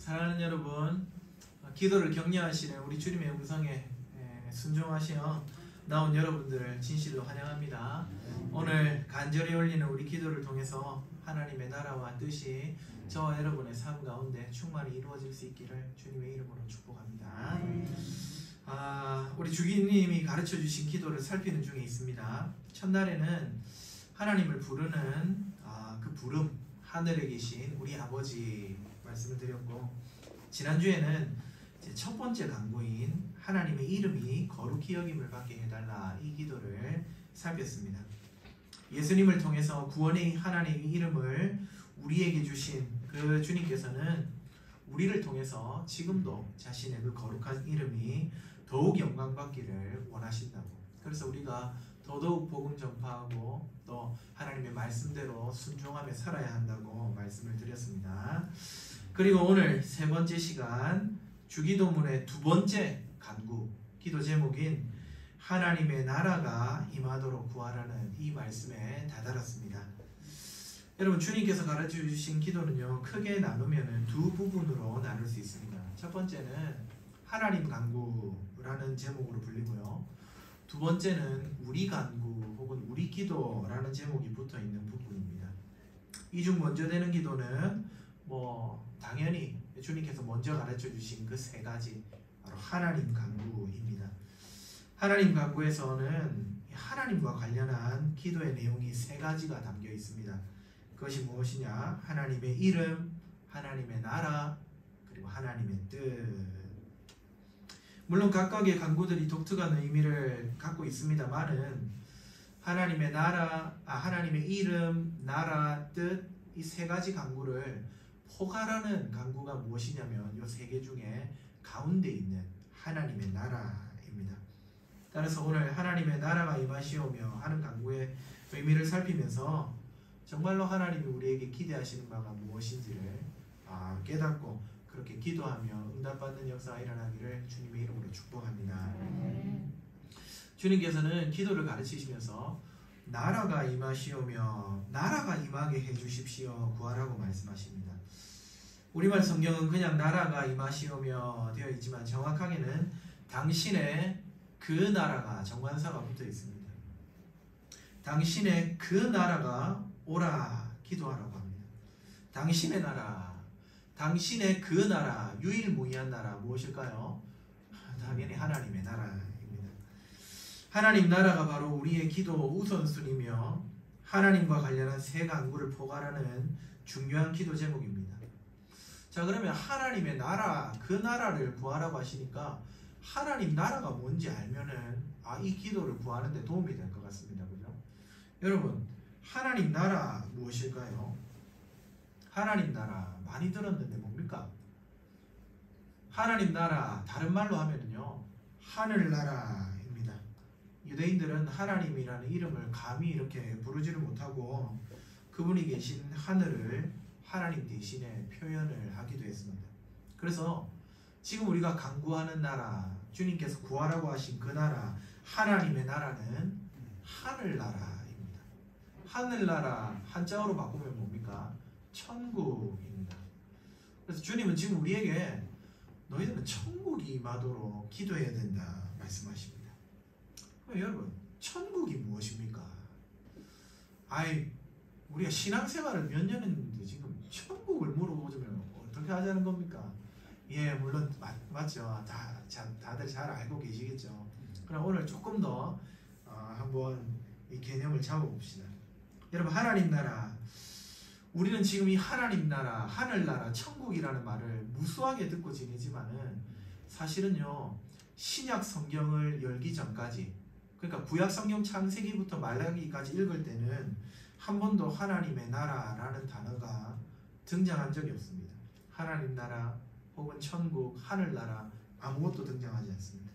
사랑하는 여러분, 기도를 격려하시는 우리 주님의 음성에 순종하시어 나온 여러분들을 진실로 환영합니다. 오늘 간절히 올리는 우리 기도를 통해서 하나님의 나라와 뜻이 저와 여러분의 삶 가운데 충만히 이루어질 수 있기를 주님의 이름으로 축복합니다. 우리 주기님이 가르쳐 주신 기도를 살피는 중에 있습니다. 첫날에는 하나님을 부르는 그 부름, 하늘에 계신 우리 아버지 말씀을 드렸고, 지난주에는 이제 첫 번째 간구인 하나님의 이름이 거룩히 여김을 받게 해달라, 이 기도를 살폈습니다. 예수님을 통해서 구원의 하나님의 이름을 우리에게 주신 그 주님께서는 우리를 통해서 지금도 자신의 그 거룩한 이름이 더욱 영광받기를 원하신다고, 그래서 우리가 더더욱 복음 전파하고 또 하나님의 말씀대로 순종하며 살아야 한다고 말씀을 드렸습니다. 그리고 오늘 세 번째 시간 주기도문의 두 번째 간구, 기도 제목인 하나님의 나라가 임하도록 구하라는 이 말씀에 다다랐습니다. 여러분, 주님께서 가르쳐 주신 기도는요, 크게 나누면 두 부분으로 나눌 수 있습니다. 첫 번째는 하나님 간구라는 제목으로 불리고요, 두 번째는 우리 간구 혹은 우리 기도라는 제목이 붙어 있는 부분입니다. 이 중 먼저 되는 기도는 당연히 주님께서 먼저 가르쳐 주신 그 세 가지, 바로 하나님 간구입니다. 하나님 간구에서는 하나님과 관련한 기도의 내용이 세 가지가 담겨 있습니다. 그것이 무엇이냐? 하나님의 이름, 하나님의 나라, 그리고 하나님의 뜻. 물론 각각의 간구들이 독특한 의미를 갖고 있습니다만은 하나님의 나라, 하나님의 이름, 나라, 뜻, 이 세 가지 간구를 포괄하는 간구가 무엇이냐면 이 세 개 중에 가운데 있는 하나님의 나라입니다. 따라서 오늘 하나님의 나라가 임하시오며 하는 간구의 의미를 살피면서 정말로 하나님이 우리에게 기대하시는 바가 무엇인지를 깨닫고 그렇게 기도하며 응답받는 역사가 일어나기를 주님의 이름으로 축복합니다. 주님께서는 기도를 가르치시면서 나라가 임하시오며 나라가 임하게 해주십시오 구하라고 말씀하십니다. 우리말 성경은 그냥 나라가 임하시오며 되어 있지만 정확하게는 당신의 그 나라가 정관사가 붙어 있습니다. 당신의 그 나라가 오라 기도하라고 합니다. 당신의 나라, 당신의 그 나라, 유일무이한 나라 무엇일까요? 당연히 하나님의 나라입니다. 하나님 나라가 바로 우리의 기도 우선순위며 하나님과 관련한 세 간구를 포괄하는 중요한 기도 제목입니다. 자, 그러면 하나님의 나라, 그 나라를 구하라고 하시니까 하나님 나라가 뭔지 알면은 이 기도를 구하는 데 도움이 될 것 같습니다. 그죠? 여러분, 하나님 나라 무엇일까요? 하나님 나라 많이 들었는데 뭡니까? 하나님 나라 다른 말로 하면은요, 하늘나라입니다. 유대인들은 하나님이라는 이름을 감히 이렇게 부르지를 못하고 그분이 계신 하늘을 하나님 대신에 표현을 하기도 했습니다. 그래서 지금 우리가 간구하는 나라, 주님께서 구하라고 하신 그 나라, 하나님의 나라는 하늘나라입니다. 하늘나라 한자어로 바꾸면 뭡니까? 천국입니다. 그래서 주님은 지금 우리에게 너희들은 천국이 임하도록 기도해야 된다 말씀하십니다. 여러분, 천국이 무엇입니까? 우리가 신앙생활을 몇 년 했는데 지금 천국을 물어보자면 어떻게 하자는 겁니까? 예, 물론 맞죠. 다들 잘 알고 계시겠죠. 그럼 오늘 조금 더 한번 이 개념을 잡아봅시다. 여러분, 하나님 나라, 우리는 지금 이 하나님 나라, 하늘나라, 천국이라는 말을 무수하게 듣고 지내지만은 사실은요, 신약 성경을 열기 전까지, 그러니까 구약 성경 창세기부터 말라기까지 읽을 때는 한 번도 하나님의 나라라는 단어가 등장한 적이 없습니다. 하나님 나라 혹은 천국, 하늘나라 아무것도 등장하지 않습니다.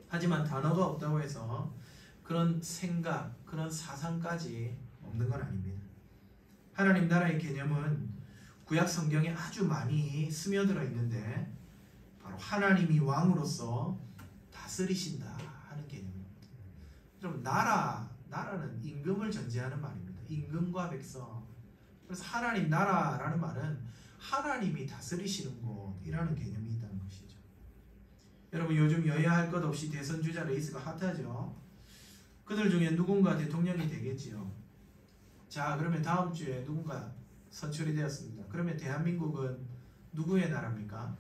하지만 단어가 없다고 해서 그런 생각, 그런 사상까지 없는 건 아닙니다. 하나님 나라의 개념은 구약 성경에 아주 많이 스며들어 있는데 바로 하나님이 왕으로서 다스리신다 하는 개념입니다. 여러분, 나라는 임금을 전제하는 말입니다. 임금과 백성. 그래서 하나님 나라라는 말은 하나님이 다스리시는 곳이라는 개념이 있다는 것이죠. 여러분, 요즘 여야 할 것 없이 대선 주자 레이스가 핫하죠. 그들 중에 누군가 대통령이 되겠지요. 자, 그러면 다음 주에 누군가 선출이 되었습니다. 그러면 대한민국은 누구의 나라입니까?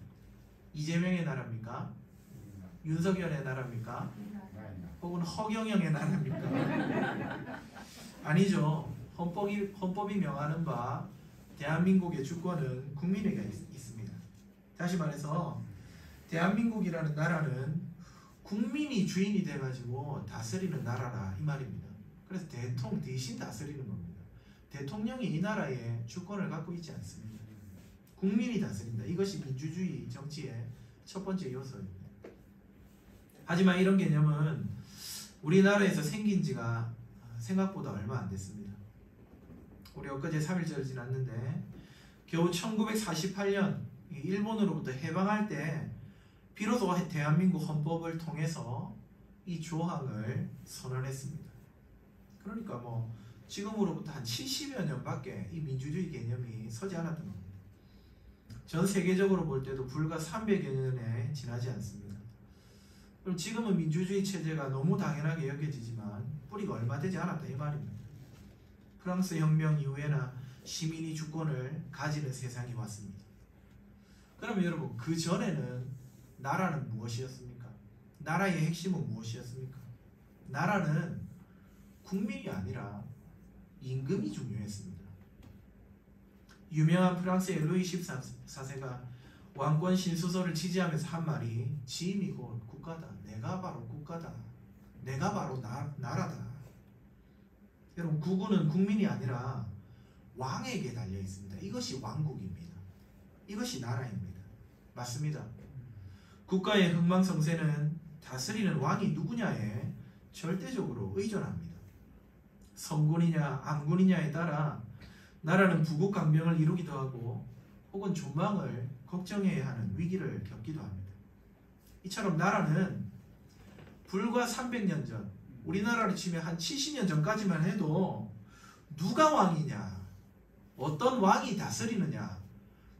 이재명의 나라입니까? 윤석열의 나라입니까? 혹은 허경영의 나라입니까? 아니죠. 헌법이 명하는 바 대한민국의 주권은 국민에게 있습니다. 다시 말해서 대한민국이라는 나라는 국민이 주인이 돼가지고 다스리는 나라라 이 말입니다. 그래서 대통령 대신 다스리는 겁니다. 대통령이 이 나라의 주권을 갖고 있지 않습니다. 국민이 다스린다. 이것이 민주주의 정치의 첫 번째 요소입니다. 하지만 이런 개념은 우리나라에서 생긴 지가 생각보다 얼마 안 됐습니다. 우리 엊그제 3일절 지났는데 겨우 1948년 일본으로부터 해방할 때 비로소 대한민국 헌법을 통해서 이 조항을 선언했습니다. 그러니까 뭐 지금으로부터 한 70여 년밖에 이 민주주의 개념이 서지 않았던 겁니다. 전 세계적으로 볼 때도 불과 300여 년에 지나지 않습니다. 그럼 지금은 민주주의 체제가 너무 당연하게 여겨지지만 뿌리가 얼마 되지 않았다 이 말입니다. 프랑스 혁명 이후에나 시민이 주권을 가지는 세상이 왔습니다. 그러면 여러분, 그 전에는 나라는 무엇이었습니까? 나라의 핵심은 무엇이었습니까? 나라는 국민이 아니라 임금이 중요했습니다. 유명한 프랑스의 루이 14세가 왕권 신수설을 지지하면서 한 말이 지임이 곧 국가다. 내가 바로 국가다. 내가 바로 나라다. 여러분, 국군은 국민이 아니라 왕에게 달려 있습니다. 이것이 왕국입니다. 이것이 나라입니다. 맞습니다. 국가의 흥망성쇠는 다스리는 왕이 누구냐에 절대적으로 의존합니다. 성군이냐 암군이냐에 따라 나라는 부국강병을 이루기도 하고 혹은 존망을 걱정해야 하는 위기를 겪기도 합니다. 이처럼 나라는 불과 300년 전, 우리나라로 치면 한 70년 전까지만 해도 누가 왕이냐, 어떤 왕이 다스리느냐,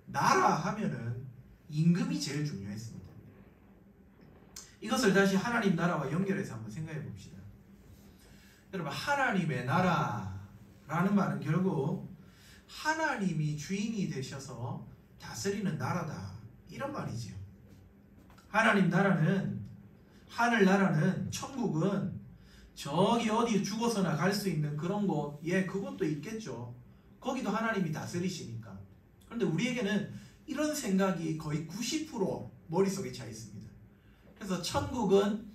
나라 하면은 임금이 제일 중요했습니다. 이것을 다시 하나님 나라와 연결해서 한번 생각해 봅시다. 여러분, 하나님의 나라라는 말은 결국 하나님이 주인이 되셔서 다스리는 나라다 이런 말이지요. 하나님 나라는, 하늘나라는, 천국은 저기 어디 죽어서나 갈 수 있는 그런 곳, 예, 그것도 있겠죠. 거기도 하나님이 다스리시니까. 그런데 우리에게는 이런 생각이 거의 90% 머릿속에 차 있습니다. 그래서 천국은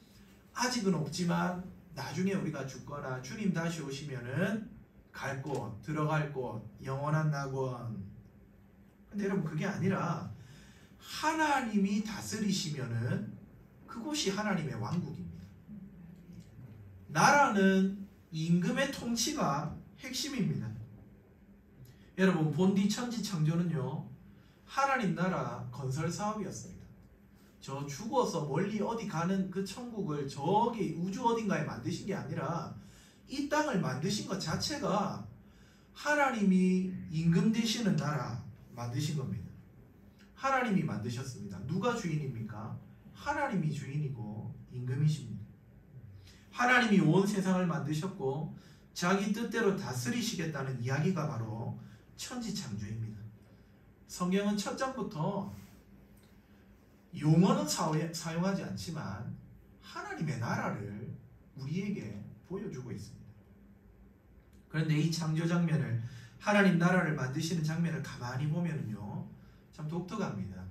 아직은 없지만 나중에 우리가 죽거나 주님 다시 오시면은 갈 곳, 들어갈 곳, 영원한 낙원. 근데 여러분, 그게 아니라 하나님이 다스리시면은 그곳이 하나님의 왕국입니다. 나라는 임금의 통치가 핵심입니다. 여러분, 본디 천지 창조는요, 하나님 나라 건설 사업이었습니다. 저 죽어서 멀리 어디 가는 그 천국을 저기 우주 어딘가에 만드신 게 아니라 이 땅을 만드신 것 자체가 하나님이 임금 되시는 나라 만드신 겁니다. 하나님이 만드셨습니다. 누가 주인입니까? 하나님이 주인이고 임금이십니다. 하나님이 온 세상을 만드셨고 자기 뜻대로 다스리시겠다는 이야기가 바로 천지창조입니다. 성경은 첫 장부터 용어는 사용하지 않지만 하나님의 나라를 우리에게 보여주고 있습니다. 그런데 이 창조 장면을, 하나님 나라를 만드시는 장면을 가만히 보면요, 참 독특합니다.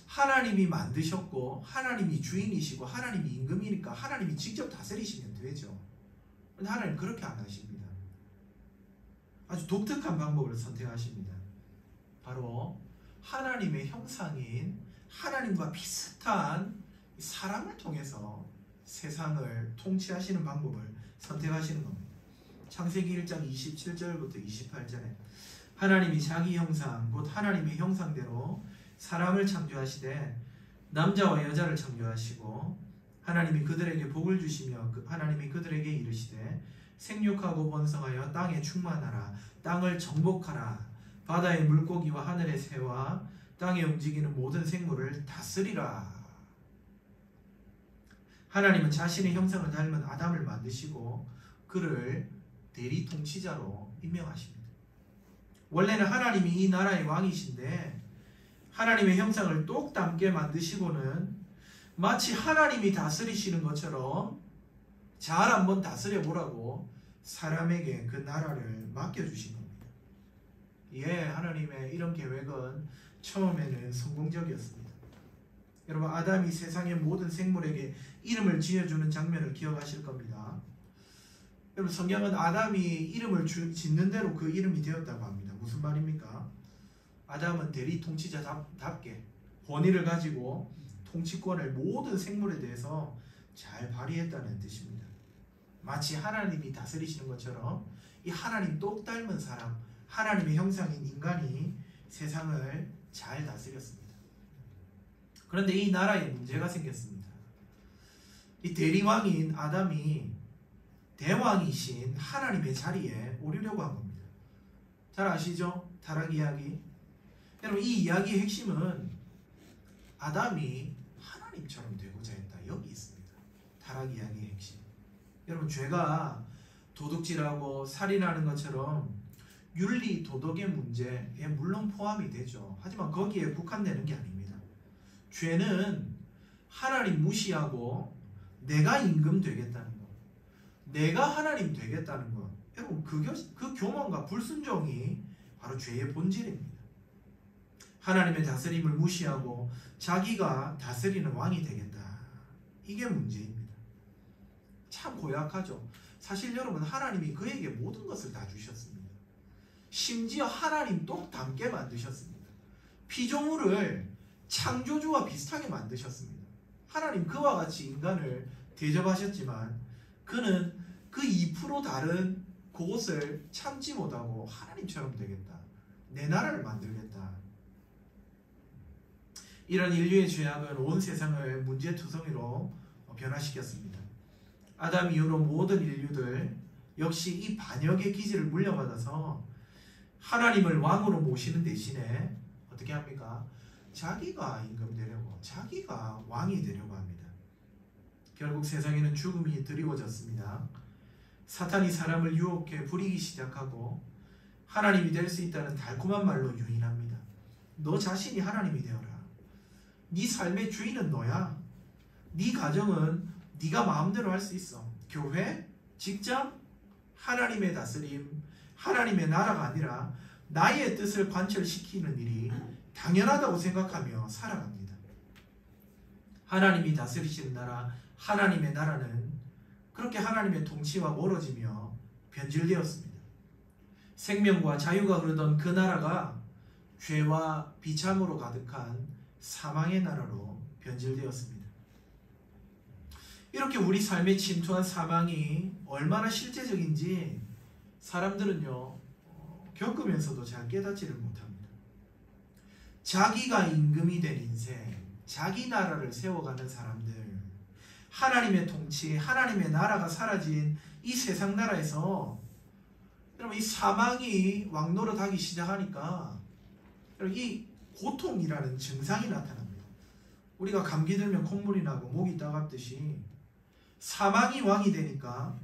하나님이 만드셨고 하나님이 주인이시고 하나님이 임금이니까 하나님이 직접 다스리시면 되죠. 그런데 하나님 그렇게 안 하십니다. 아주 독특한 방법을 선택하십니다. 바로 하나님의 형상인 하나님과 비슷한 사람을 통해서 세상을 통치하시는 방법을 선택하시는 겁니다. 창세기 1장 27절부터 28절에 하나님이 자기 형상 곧 하나님의 형상대로 사람을 창조하시되 남자와 여자를 창조하시고 하나님이 그들에게 복을 주시며 하나님이 그들에게 이르시되 생육하고 번성하여 땅에 충만하라 땅을 정복하라 바다의 물고기와 하늘의 새와 땅에 움직이는 모든 생물을 다스리라. 하나님은 자신의 형상을 닮은 아담을 만드시고 그를 대리 통치자로 임명하십니다. 원래는 하나님이 이 나라의 왕이신데 하나님의 형상을 똑 닮게 만드시고는 마치 하나님이 다스리시는 것처럼 잘 한번 다스려 보라고 사람에게 그 나라를 맡겨주신 겁니다. 예, 하나님의 이런 계획은 처음에는 성공적이었습니다. 여러분, 아담이 세상의 모든 생물에게 이름을 지어주는 장면을 기억하실 겁니다. 여러분, 성경은 아담이 이름을 짓는 대로 그 이름이 되었다고 합니다. 무슨 말입니까? 아담은 대리 통치자답게 권위를 가지고 통치권을 모든 생물에 대해서 잘 발휘했다는 뜻입니다. 마치 하나님이 다스리시는 것처럼 이 하나님 똑 닮은 사람, 하나님의 형상인 인간이 세상을 잘 다스렸습니다. 그런데 이 나라에 문제가 생겼습니다. 이 대리왕인 아담이 대왕이신 하나님의 자리에 오르려고 한 겁니다. 잘 아시죠? 타락 이야기. 여러분, 이 이야기의 핵심은 아담이 하나님처럼 되고자 했다. 여기 있습니다. 타락 이야기의 핵심. 여러분, 죄가 도둑질하고 살인하는 것처럼 윤리 도덕의 문제에 물론 포함이 되죠. 하지만 거기에 국한되는 게 아닙니다. 죄는 하나님 무시하고 내가 임금 되겠다는 것, 내가 하나님 되겠다는 것. 여러분, 그 교만과 불순종이 바로 죄의 본질입니다. 하나님의 다스림을 무시하고 자기가 다스리는 왕이 되겠다. 이게 문제입니다. 참 고약하죠. 사실 여러분, 하나님이 그에게 모든 것을 다 주셨습니다. 심지어 하나님 똑 닮게 만드셨습니다. 피조물을 창조주와 비슷하게 만드셨습니다. 하나님 그와 같이 인간을 대접하셨지만 그는 그 2% 다른 그것을 참지 못하고 하나님처럼 되겠다. 내 나라를 만들겠다. 이런 인류의 죄악은 온 세상을 문제투성이로 변화시켰습니다. 아담 이후로 모든 인류들 역시 이 반역의 기질을 물려받아서 하나님을 왕으로 모시는 대신에 어떻게 합니까? 자기가 임금 되려고, 자기가 왕이 되려고 합니다. 결국 세상에는 죽음이 드리워졌습니다. 사탄이 사람을 유혹해 부리기 시작하고 하나님이 될 수 있다는 달콤한 말로 유인합니다. 너 자신이 하나님이 되어라. 네 삶의 주인은 너야. 네 가정은 네가 마음대로 할 수 있어. 교회, 직장, 하나님의 다스림, 하나님의 나라가 아니라 나의 뜻을 관철시키는 일이 당연하다고 생각하며 살아갑니다. 하나님이 다스리시는 나라, 하나님의 나라는 그렇게 하나님의 통치와 멀어지며 변질되었습니다. 생명과 자유가 흐르던 그 나라가 죄와 비참으로 가득한 사망의 나라로 변질되었습니다. 이렇게 우리 삶에 침투한 사망이 얼마나 실제적인지 사람들은요, 겪으면서도 잘 깨닫지를 못합니다. 자기가 임금이 된 인생, 자기 나라를 세워가는 사람들, 하나님의 통치, 하나님의 나라가 사라진 이 세상 나라에서 여러분, 이 사망이 왕노릇하기 시작하니까 여러분, 이 고통이라는 증상이 나타납니다. 우리가 감기 들면 콧물이 나고 목이 따갑듯이 사망이 왕이 되니까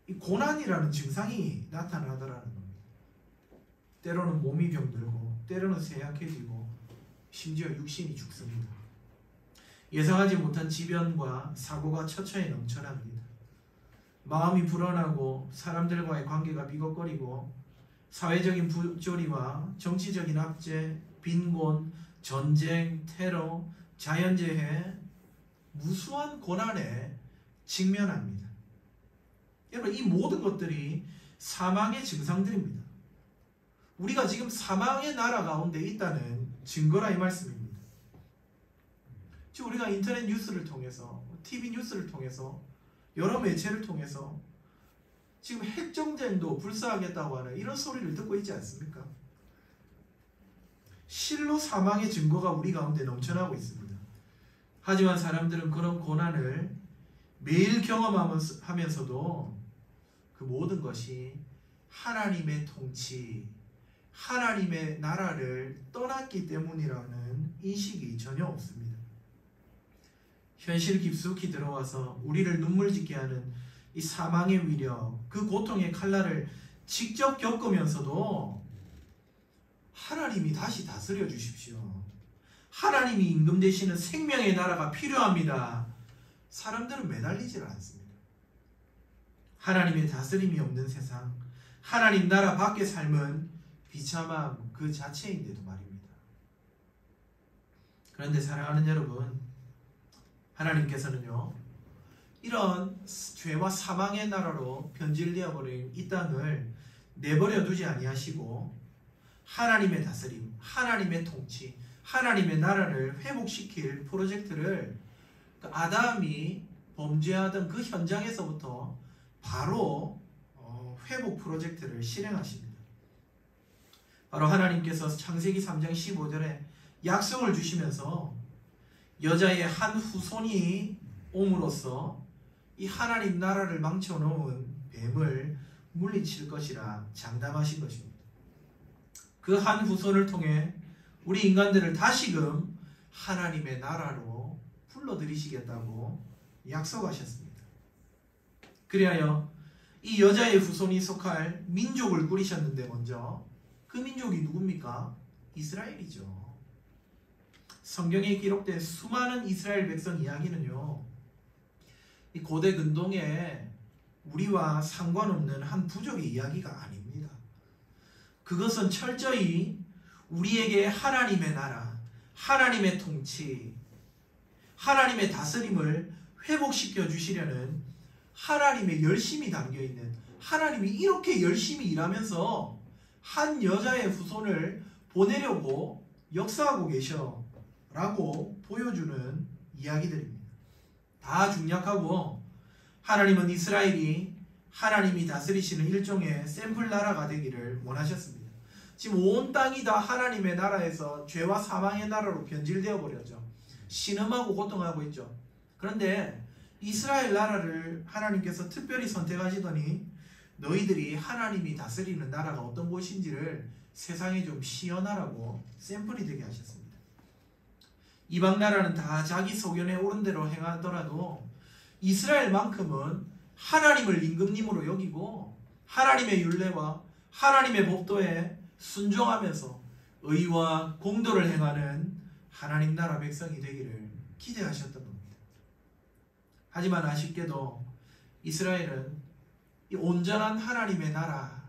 이 고난이라는 증상이 나타나더라는 겁니다. 때로는 몸이 병들고 때로는 쇠약해지고 심지어 육신이 죽습니다. 예상하지 못한 지변과 사고가 처처에 넘쳐납니다. 마음이 불안하고 사람들과의 관계가 비겁거리고 사회적인 부조리와 정치적인 압제, 빈곤, 전쟁, 테러, 자연재해, 무수한 고난에 직면합니다. 여러분, 이 모든 것들이 사망의 증상들입니다. 우리가 지금 사망의 나라 가운데 있다는 증거라 이 말씀입니다. 지금 우리가 인터넷 뉴스를 통해서, TV 뉴스를 통해서, 여러 매체를 통해서 지금 핵정쟁도 불사하겠다고 하는 이런 소리를 듣고 있지 않습니까? 실로 사망의 증거가 우리 가운데 넘쳐나고 있습니다. 하지만 사람들은 그런 고난을 매일 경험하면서도 그 모든 것이 하나님의 통치, 하나님의 나라를 떠났기 때문이라는 인식이 전혀 없습니다. 현실 깊숙이 들어와서 우리를 눈물 짓게 하는 이 사망의 위력, 그 고통의 칼날을 직접 겪으면서도 하나님이 다시 다스려 주십시오. 하나님이 임금 되시는 생명의 나라가 필요합니다. 사람들은 매달리질 않습니다. 하나님의 다스림이 없는 세상, 하나님 나라 밖의 삶은 비참함 그 자체인데도 말입니다. 그런데 사랑하는 여러분, 하나님께서는요, 이런 죄와 사망의 나라로 변질되어 버린 이 땅을 내버려 두지 아니하시고 하나님의 다스림, 하나님의 통치, 하나님의 나라를 회복시킬 프로젝트를 아담이 범죄하던 그 현장에서부터 바로 회복 프로젝트를 실행하십니다. 바로 하나님께서 창세기 3장 15절에 약속을 주시면서 여자의 한 후손이 옴으로써 이 하나님 나라를 망쳐놓은 뱀을 물리칠 것이라 장담하신 것입니다. 그 한 후손을 통해 우리 인간들을 다시금 하나님의 나라로 불러들이시겠다고 약속하셨습니다. 그리하여 이 여자의 후손이 속할 민족을 꾸리셨는데 먼저 그 민족이 누굽니까? 이스라엘이죠. 성경에 기록된 수많은 이스라엘 백성 이야기는요, 이 고대 근동에 우리와 상관없는 한 부족의 이야기가 아닙니다. 그것은 철저히 우리에게 하나님의 나라, 하나님의 통치, 하나님의 다스림을 회복시켜 주시려는 하나님의 열심이 담겨있는, 하나님이 이렇게 열심히 일하면서 한 여자의 후손을 보내려고 역사하고 계셔 라고 보여주는 이야기들입니다. 다 중약하고 하나님은 이스라엘이 하나님이 다스리시는 일종의 샘플 나라가 되기를 원하셨습니다. 지금 온 땅이 다 하나님의 나라에서 죄와 사망의 나라로 변질되어 버렸죠. 신음하고 고통하고 있죠. 그런데 이스라엘 나라를 하나님께서 특별히 선택하시더니 너희들이 하나님이 다스리는 나라가 어떤 곳인지를 세상에 좀 시연하라고 샘플이 되게 하셨습니다. 이방 나라는 다 자기 소견에 옳은 대로 행하더라도 이스라엘만큼은 하나님을 임금님으로 여기고 하나님의 율례와 하나님의 법도에 순종하면서 의와 공도를 행하는 하나님 나라 백성이 되기를 기대하셨던 겁니다. 하지만 아쉽게도 이스라엘은 이 온전한 하나님의 나라,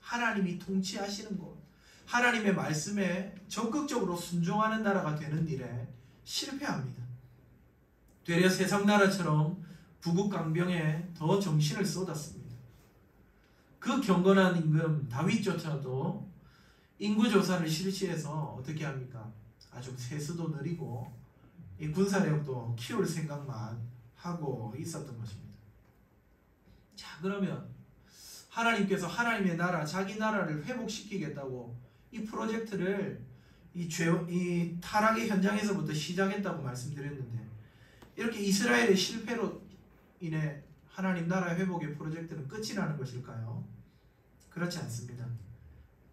하나님이 통치하시는 곳, 하나님의 말씀에 적극적으로 순종하는 나라가 되는 일에 실패합니다. 되려 세상 나라처럼 부국강병에 더 정신을 쏟았습니다. 그 경건한 임금 다윗조차도 인구조사를 실시해서 어떻게 합니까? 아주 세수도 느리고 이 군사력도 키울 생각만 하고 있었던 것입니다. 자, 그러면 하나님께서 하나님의 나라, 자기 나라를 회복시키겠다고 이 프로젝트를 이 타락의 현장에서부터 시작했다고 말씀드렸는데, 이렇게 이스라엘의 실패로 인해 하나님 나라 회복의 프로젝트는 끝이 나는 것일까요? 그렇지 않습니다.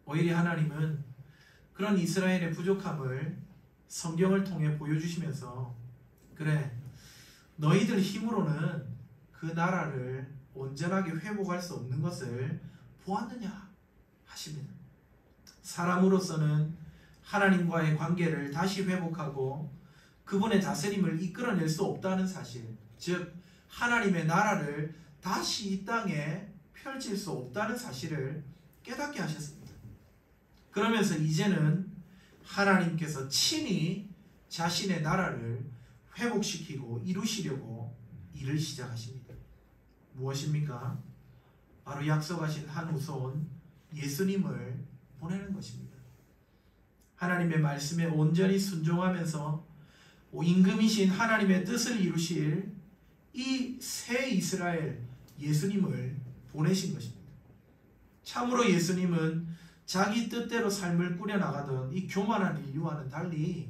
오히려 하나님은 그런 이스라엘의 부족함을 성경을 통해 보여주시면서, 그래, 너희들 힘으로는 그 나라를 온전하게 회복할 수 없는 것을 보았느냐 하십니다. 사람으로서는 하나님과의 관계를 다시 회복하고 그분의 다스림을 이끌어낼 수 없다는 사실, 즉 하나님의 나라를 다시 이 땅에 펼칠 수 없다는 사실을 깨닫게 하셨습니다. 그러면서 이제는 하나님께서 친히 자신의 나라를 회복시키고 이루시려고 일을 시작하십니다. 무엇입니까? 바로 약속하신 한 후손 예수님을 보내는 것입니다. 하나님의 말씀에 온전히 순종하면서 임금이신 하나님의 뜻을 이루실 이 새 이스라엘 예수님을 보내신 것입니다. 참으로 예수님은 자기 뜻대로 삶을 꾸려나가던 이 교만한 인류와는 달리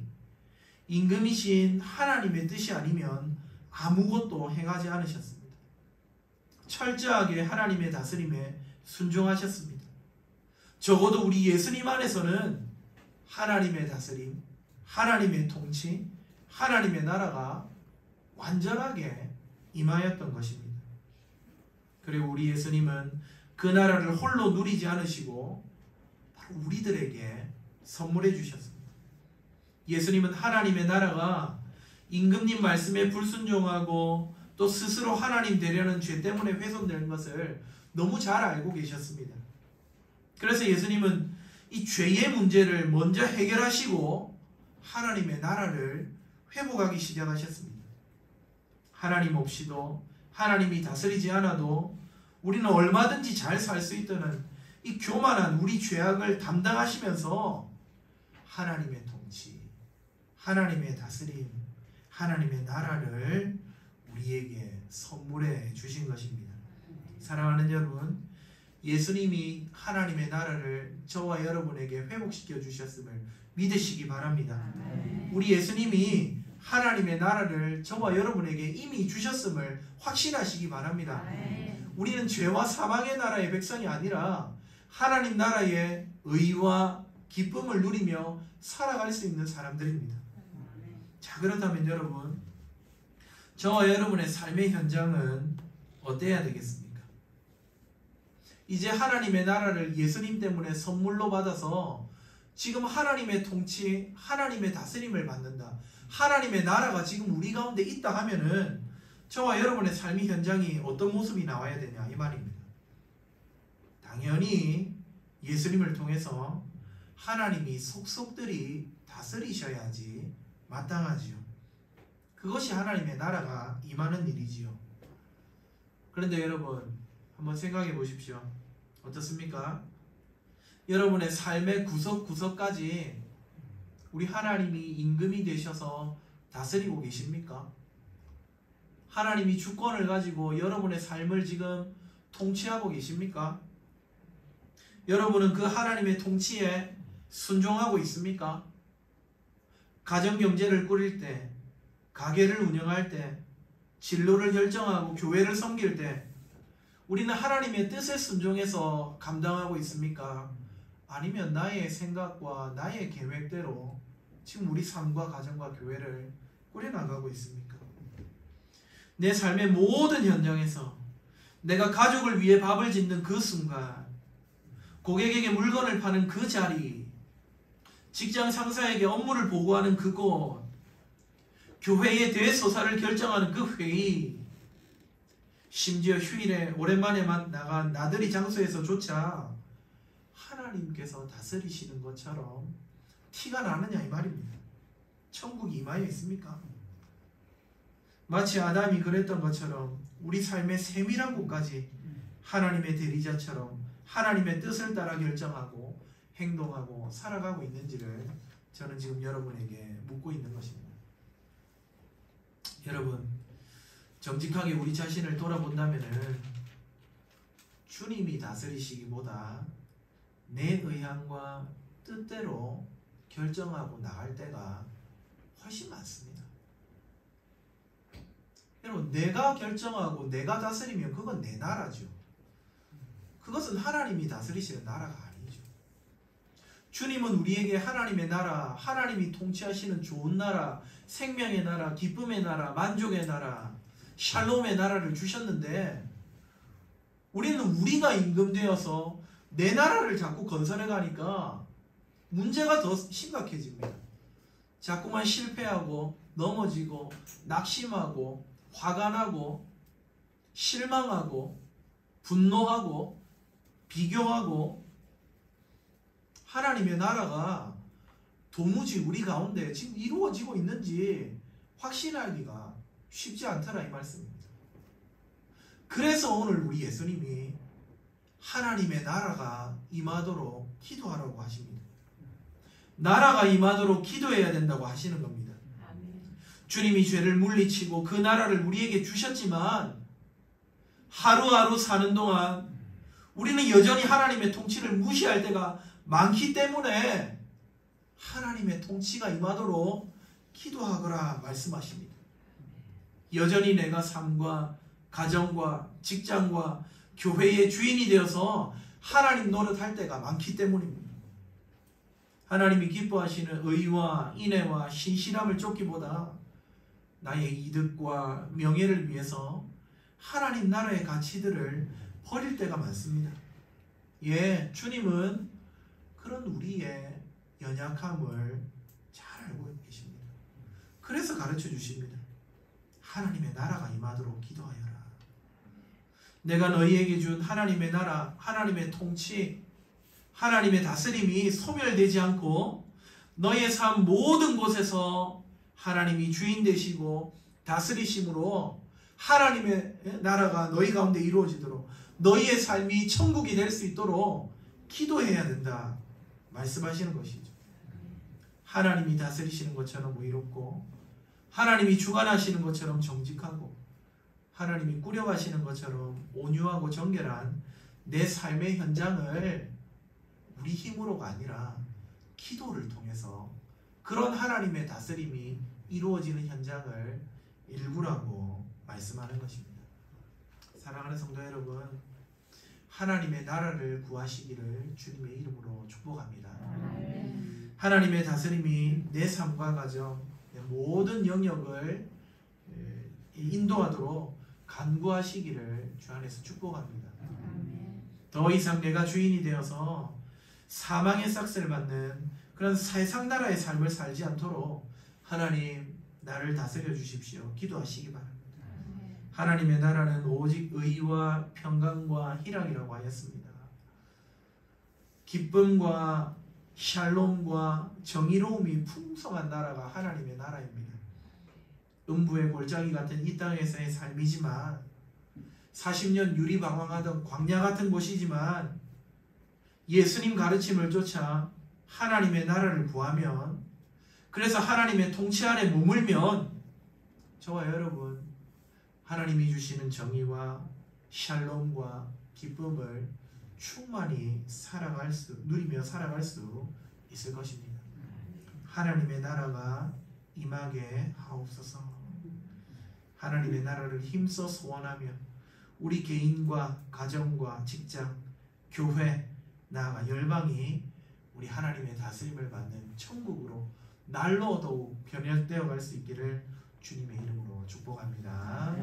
임금이신 하나님의 뜻이 아니면 아무것도 행하지 않으셨습니다. 철저하게 하나님의 다스림에 순종하셨습니다. 적어도 우리 예수님 안에서는 하나님의 다스림, 하나님의 통치, 하나님의 나라가 완전하게 임하였던 것입니다. 그리고 우리 예수님은 그 나라를 홀로 누리지 않으시고 바로 우리들에게 선물해 주셨습니다. 예수님은 하나님의 나라가 임금님 말씀에 불순종하고 또 스스로 하나님 되려는 죄 때문에 훼손된 것을 너무 잘 알고 계셨습니다. 그래서 예수님은 이 죄의 문제를 먼저 해결하시고 하나님의 나라를 회복하기 시작하셨습니다. 하나님 없이도, 하나님이 다스리지 않아도 우리는 얼마든지 잘 살 수 있다는 이 교만한 우리 죄악을 담당하시면서 하나님의 통치, 하나님의 다스림, 하나님의 나라를 우리에게 선물해 주신 것입니다. 사랑하는 여러분, 예수님이 하나님의 나라를 저와 여러분에게 회복시켜 주셨음을 믿으시기 바랍니다. 우리 예수님이 하나님의 나라를 저와 여러분에게 이미 주셨음을 확신하시기 바랍니다. 우리는 죄와 사망의 나라의 백성이 아니라 하나님 나라의 의와 기쁨을 누리며 살아갈 수 있는 사람들입니다. 자, 그렇다면 여러분, 저와 여러분의 삶의 현장은 어때야 되겠습니까? 이제 하나님의 나라를 예수님 때문에 선물로 받아서 지금 하나님의 통치, 하나님의 다스림을 받는다. 하나님의 나라가 지금 우리 가운데 있다 하면은 저와 여러분의 삶의 현장이 어떤 모습이 나와야 되냐 이 말입니다. 당연히 예수님을 통해서 하나님이 속속들이 다스리셔야지 마땅하지요. 그것이 하나님의 나라가 임하는 일이지요. 그런데 여러분, 한번 생각해 보십시오. 어떻습니까? 여러분의 삶의 구석구석까지 우리 하나님이 임금이 되셔서 다스리고 계십니까? 하나님이 주권을 가지고 여러분의 삶을 지금 통치하고 계십니까? 여러분은 그 하나님의 통치에 순종하고 있습니까? 가정경제를 꾸릴 때, 가게를 운영할 때, 진로를 결정하고 교회를 섬길 때 우리는 하나님의 뜻에 순종해서 감당하고 있습니까? 아니면 나의 생각과 나의 계획대로 지금 우리 삶과 가정과 교회를 꾸려나가고 있습니까? 내 삶의 모든 현장에서 내가 가족을 위해 밥을 짓는 그 순간, 고객에게 물건을 파는 그 자리, 직장 상사에게 업무를 보고하는 그곳, 교회의 대소사를 결정하는 그 회의, 심지어 휴일에 오랜만에 나간 나들이 장소에서조차 하나님께서 다스리시는 것처럼 티가 나느냐 이 말입니다. 천국이 임하여 있습니까? 마치 아담이 그랬던 것처럼 우리 삶의 세밀한 곳까지 하나님의 대리자처럼 하나님의 뜻을 따라 결정하고 행동하고 살아가고 있는지를 저는 지금 여러분에게 묻고 있는 것입니다. 여러분, 정직하게 우리 자신을 돌아본다면 주님이 다스리시기보다 내 의향과 뜻대로 결정하고 나갈 때가 훨씬 많습니다. 여러분, 내가 결정하고 내가 다스리면 그건 내 나라죠. 그것은 하나님이 다스리시는 나라가 아니죠. 주님은 우리에게 하나님의 나라, 하나님이 통치하시는 좋은 나라, 생명의 나라, 기쁨의 나라, 만족의 나라, 샬롬의 나라를 주셨는데 우리는 우리가 임금되어서 내 나라를 자꾸 건설해 가니까 문제가 더 심각해집니다. 자꾸만 실패하고 넘어지고 낙심하고 화가 나고 실망하고 분노하고 비교하고 하나님의 나라가 도무지 우리 가운데 지금 이루어지고 있는지 확신하기가 쉽지 않더라 이 말씀입니다. 그래서 오늘 우리 예수님이 하나님의 나라가 임하도록 기도하라고 하십니다. 나라가 임하도록 기도해야 된다고 하시는 겁니다. 주님이 죄를 물리치고 그 나라를 우리에게 주셨지만 하루하루 사는 동안 우리는 여전히 하나님의 통치를 무시할 때가 많기 때문에 하나님의 통치가 임하도록 기도하거라 말씀하십니다. 여전히 내가 삶과 가정과 직장과 교회의 주인이 되어서 하나님 노릇할 때가 많기 때문입니다. 하나님이 기뻐하시는 의와 인애와 신실함을 쫓기보다 나의 이득과 명예를 위해서 하나님 나라의 가치들을 버릴 때가 많습니다. 예, 주님은 그런 우리의 연약함을 잘 알고 계십니다. 그래서 가르쳐 주십니다. 하나님의 나라가 임하도록 기도하여라. 내가 너희에게 준 하나님의 나라, 하나님의 통치, 하나님의 다스림이 소멸되지 않고 너희의 삶 모든 곳에서 하나님이 주인 되시고 다스리심으로 하나님의 나라가 너희 가운데 이루어지도록 너희의 삶이 천국이 될 수 있도록 기도해야 된다 말씀하시는 것이죠. 하나님이 다스리시는 것처럼 의롭고 하나님이 주관하시는 것처럼 정직하고 하나님이 꾸려가시는 것처럼 온유하고 정결한 내 삶의 현장을 우리 힘으로가 아니라 기도를 통해서 그런 하나님의 다스림이 이루어지는 현장을 일구라고 말씀하는 것입니다. 사랑하는 성도 여러분, 하나님의 나라를 구하시기를 주님의 이름으로 축복합니다. 하나님의 다스림이 내 삶과 가정, 내 모든 영역을 인도하도록 간구하시기를 주 안에서 축복합니다. 더 이상 내가 주인이 되어서 사망의 싹스를 받는 그런 세상 나라의 삶을 살지 않도록 하나님 나를 다스려 주십시오. 기도하시기 바랍니다. 하나님의 나라는 오직 의와 평강과 희락이라고 하였습니다. 기쁨과 샬롬과 정의로움이 풍성한 나라가 하나님의 나라입니다. 음부의 골짜기 같은 이 땅에서의 삶이지만 40년 유리방황하던 광야 같은 곳이지만 예수님 가르침을 쫓아 하나님의 나라를 구하면, 그래서 하나님의 통치 안에 머물면 저와 여러분 하나님이 주시는 정의와 샬롬과 기쁨을 충만히 누리며 살아갈 수 있을 것입니다. 하나님의 나라가 임하게 하옵소서. 하나님의 나라를 힘써 소원하며 우리 개인과 가정과 직장, 교회, 나아가 열방이 우리 하나님의 다스림을 받는 천국으로 날로 더욱 변화되어 갈 수 있기를 주님의 이름으로 축복합니다.